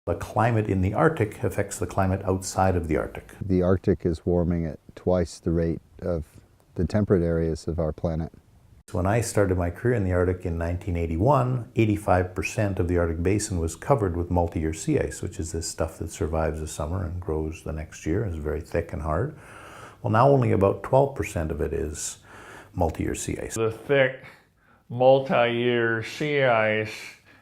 The climate in the Arctic affects the climate outside of the Arctic. The Arctic is warming at twice the rate of the temperate areas of our planet. When I started my career in the Arctic in 1981, 85% of the Arctic basin was covered with multi-year sea ice, which is this stuff that survives the summer and grows the next year, is very thick and hard. Well, now only about 12% of it is multi-year sea ice. The thick multi-year sea ice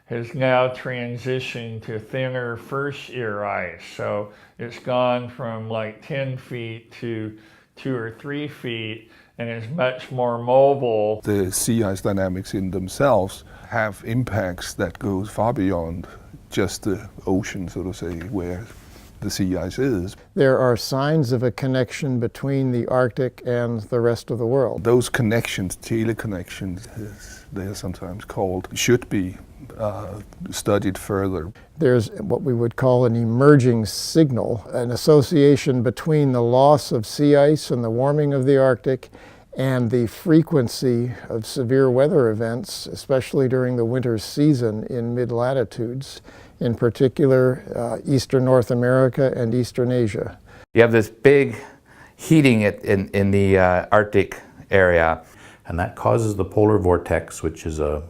has now transitioned to thinner first-year ice. So it's gone from like 10 feet to 2 or 3 feet, and is much more mobile. The sea ice dynamics in themselves have impacts that goes far beyond just the ocean, so to say, where the sea ice is. There are signs of a connection between the Arctic and the rest of the world. Those connections, teleconnections, as they are sometimes called, should be studied further. There's what we would call an emerging signal, an association between the loss of sea ice and the warming of the Arctic and the frequency of severe weather events, especially during the winter season in mid-latitudes, in particular eastern North America and eastern Asia. You have this big heating in the Arctic area. And that causes the polar vortex, which is a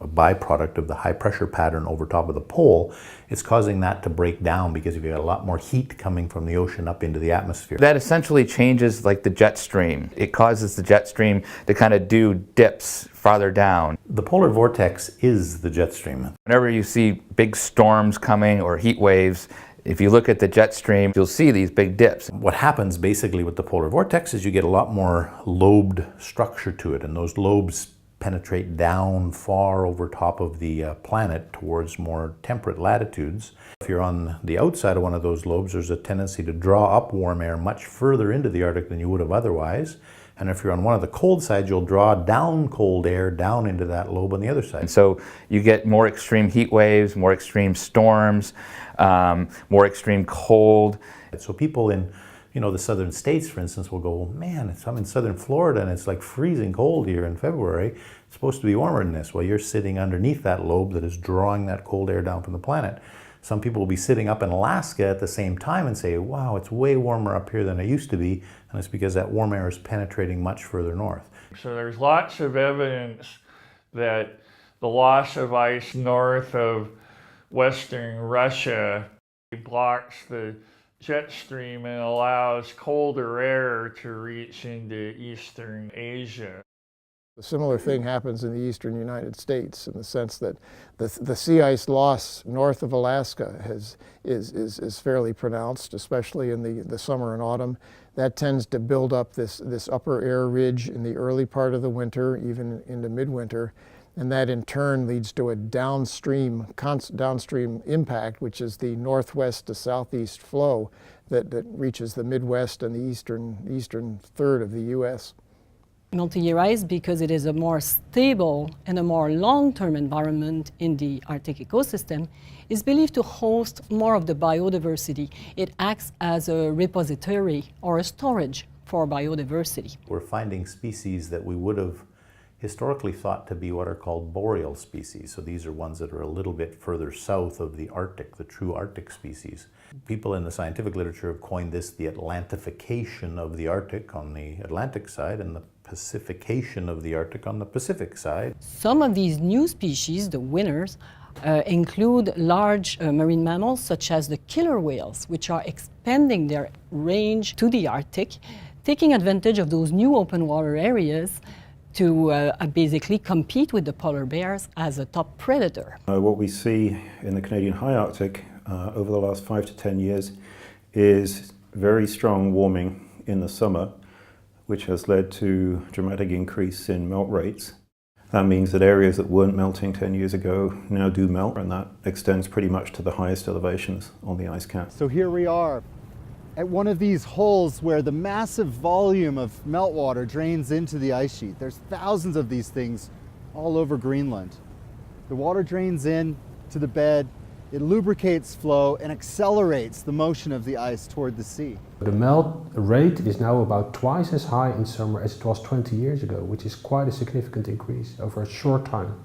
byproduct of the high pressure pattern over top of the pole. It's causing that to break down because you've got a lot more heat coming from the ocean up into the atmosphere. That essentially changes like the jet stream. It causes the jet stream to kind of do dips farther down. The polar vortex is the jet stream. Whenever you see big storms coming or heat waves, if you look at the jet stream, you'll see these big dips. What happens basically with the polar vortex is you get a lot more lobed structure to it, and those lobes penetrate down far over top of the planet towards more temperate latitudes. If you're on the outside of one of those lobes, there's a tendency to draw up warm air much further into the Arctic than you would have otherwise. And if you're on one of the cold sides, you'll draw down cold air down into that lobe on the other side. And so you get more extreme heat waves, more extreme storms, more extreme cold. So people in, the southern states, for instance, will go, man, I'm in southern Florida and it's like freezing cold here in February. It's supposed to be warmer than this. Well, you're sitting underneath that lobe that is drawing that cold air down from the planet. Some people will be sitting up in Alaska at the same time and say, wow, it's way warmer up here than it used to be. And it's because that warm air is penetrating much further north. So there's lots of evidence that the loss of ice north of western Russia blocks the jet stream and allows colder air to reach into eastern Asia. A similar thing happens in the eastern United States in the sense that the sea ice loss north of Alaska is fairly pronounced, especially in the summer and autumn. That tends to build up this upper air ridge in the early part of the winter, even into midwinter, and that in turn leads to a downstream impact, which is the northwest to southeast flow that reaches the Midwest and the eastern third of the U.S. Multi-year ice, because it is a more stable and a more long-term environment in the Arctic ecosystem, is believed to host more of the biodiversity. It acts as a repository or a storage for biodiversity. We're finding species that we would have historically thought to be what are called boreal species. So these are ones that are a little bit further south of the Arctic, the true Arctic species. People in the scientific literature have coined this the Atlantification of the Arctic on the Atlantic side and the Pacification of the Arctic on the Pacific side. Some of these new species, the winners, include large marine mammals such as the killer whales, which are expanding their range to the Arctic, taking advantage of those new open water areas to basically compete with the polar bears as a top predator. What we see in the Canadian high Arctic over the last 5 to 10 years is very strong warming in the summer, which has led to dramatic increase in melt rates. That means that areas that weren't melting 10 years ago now do melt, and that extends pretty much to the highest elevations on the ice cap. So here we are at one of these holes where the massive volume of meltwater drains into the ice sheet. There's thousands of these things all over Greenland. The water drains in to the bed, it lubricates flow and accelerates the motion of the ice toward the sea. The melt rate is now about twice as high in summer as it was 20 years ago, which is quite a significant increase over a short time.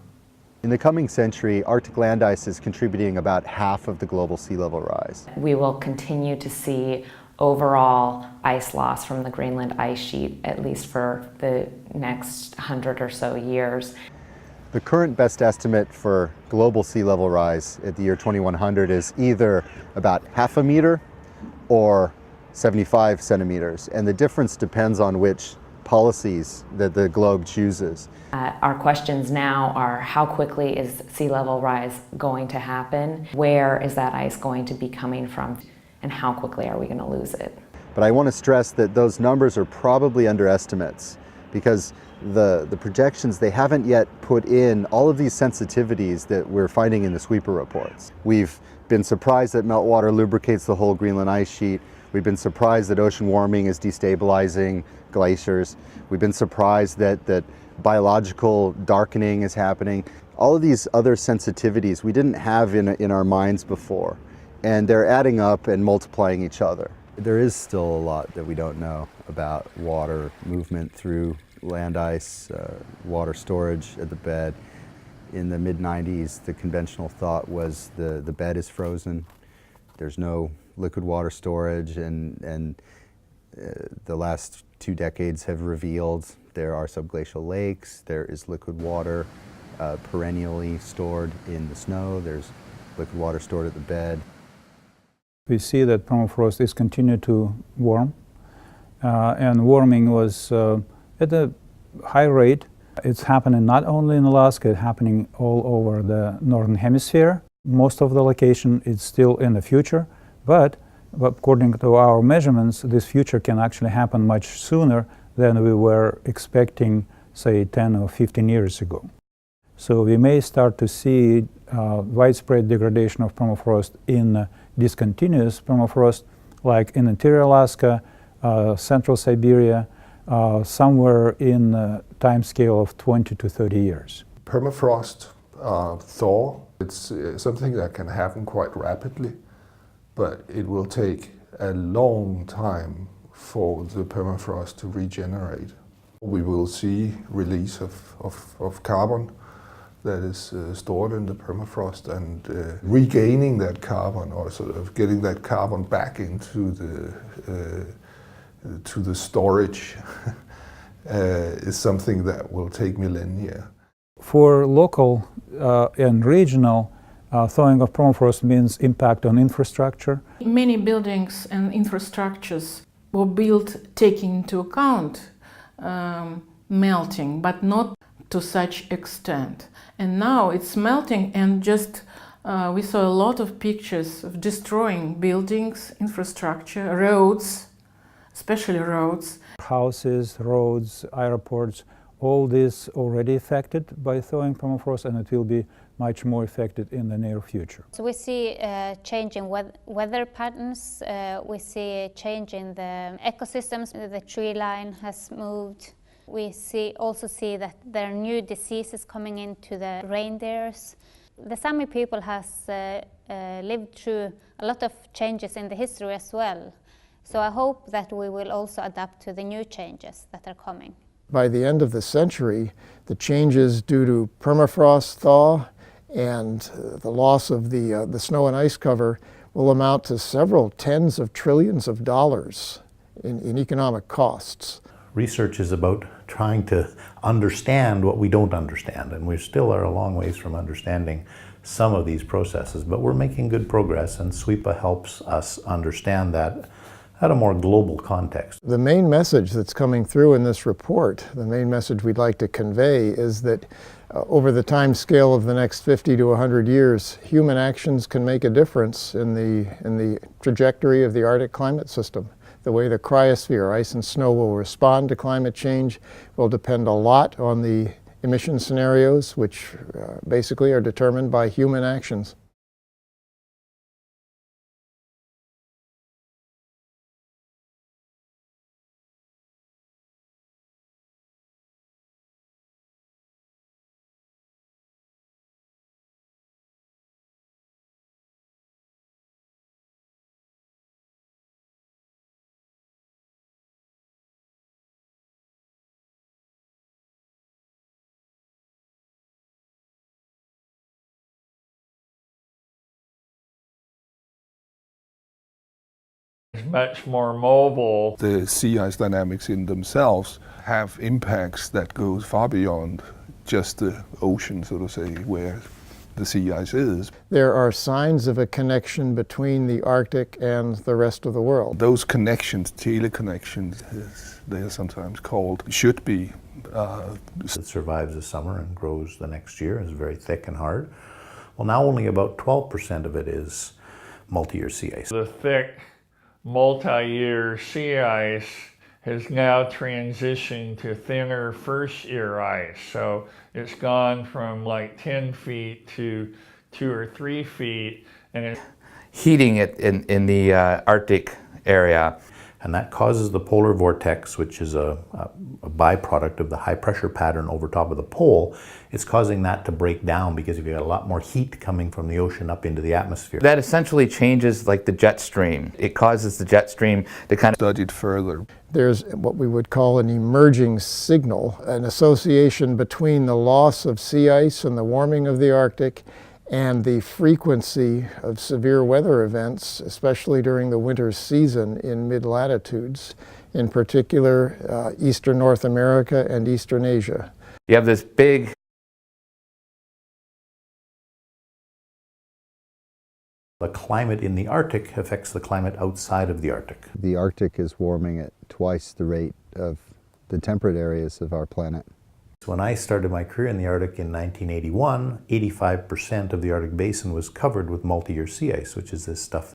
In the coming century, Arctic land ice is contributing about half of the global sea level rise. We will continue to see overall ice loss from the Greenland ice sheet, at least for the next 100 or so years. The current best estimate for global sea level rise at the year 2100 is either about half a meter or 75 centimeters, and the difference depends on which policies that the globe chooses. Our questions now are how quickly is sea level rise going to happen? Where is that ice going to be coming from? And how quickly are we going to lose it? But I want to stress that those numbers are probably underestimates because the projections, they haven't yet put in all of these sensitivities that we're finding in the SWIPA reports. We've been surprised that meltwater lubricates the whole Greenland ice sheet. We've been surprised that ocean warming is destabilizing glaciers. We've been surprised that biological darkening is happening. All of these other sensitivities we didn't have in our minds before, and they're adding up and multiplying each other. There is still a lot that we don't know about water movement through land ice, water storage at the bed. In the mid-90s, the conventional thought was the bed is frozen. There's no liquid water storage, and the last 2 decades have revealed there are subglacial lakes, there is liquid water perennially stored in the snow, there's liquid water stored at the bed. We see that permafrost is continuing to warm, and warming was at a high rate. It's happening not only in Alaska, it's happening all over the northern hemisphere. Most of the location is still in the future, but according to our measurements, this future can actually happen much sooner than we were expecting, say, 10 or 15 years ago. So we may start to see widespread degradation of permafrost in discontinuous permafrost, like in interior Alaska, central Siberia, somewhere in a time scale of 20 to 30 years. Permafrost thaw, it's something that can happen quite rapidly, but it will take a long time for the permafrost to regenerate. We will see release of carbon that is stored in the permafrost, and regaining that carbon, or sort of getting that carbon back into the storage is something that will take millennia. For local and regional, thawing of permafrost means impact on infrastructure. Many buildings and infrastructures were built taking into account melting, but not to such extent. And now it's melting, and just we saw a lot of pictures of destroying buildings, infrastructure, roads, especially roads. Houses, roads, airports, all this already affected by thawing permafrost, and it will be much more affected in the near future. So we see change in weather patterns, we see a change in the ecosystems, the tree line has moved. We also see that there are new diseases coming into the reindeers. The Sami people has lived through a lot of changes in the history as well. So I hope that we will also adapt to the new changes that are coming. By the end of the century, the changes due to permafrost thaw and the loss of the snow and ice cover will amount to several tens of trillions of dollars in economic costs. Research is about trying to understand what we don't understand, and we still are a long ways from understanding some of these processes, but we're making good progress, and SWIPA helps us understand that at a more global context. The main message that's coming through in this report, the main message we'd like to convey, is that over the time scale of the next 50 to 100 years, human actions can make a difference in the trajectory of the Arctic climate system. The way the cryosphere, ice and snow, will respond to climate change will depend a lot on the emission scenarios, which basically are determined by human actions. It's much more mobile. The sea ice dynamics in themselves have impacts that go far beyond just the ocean, so to say, where the sea ice is. There are signs of a connection between the Arctic and the rest of the world. Those connections, teleconnections, as they are sometimes called, should be. It survives the summer and grows the next year, is very thick and hard. Well, now only about 12% of it is multi-year sea ice. The thick multi-year sea ice has now transitioned to thinner first-year ice. So it's gone from like 10 feet to 2 or 3 feet. And it's heating it in the Arctic area. And that causes the polar vortex, which is a byproduct of the high pressure pattern over top of the pole. It's causing that to break down because you've got a lot more heat coming from the ocean up into the atmosphere. That essentially changes like the jet stream. It causes the jet stream to kind of study it further. There's what we would call an emerging signal, an association between the loss of sea ice and the warming of the Arctic and the frequency of severe weather events, especially during the winter season in mid-latitudes, in particular eastern North America and eastern Asia. You have this big The climate in the Arctic affects the climate outside of the Arctic. The Arctic is warming at twice the rate of the temperate areas of our planet. When I started my career in the Arctic in 1981, 85% of the Arctic basin was covered with multi-year sea ice, which is this stuff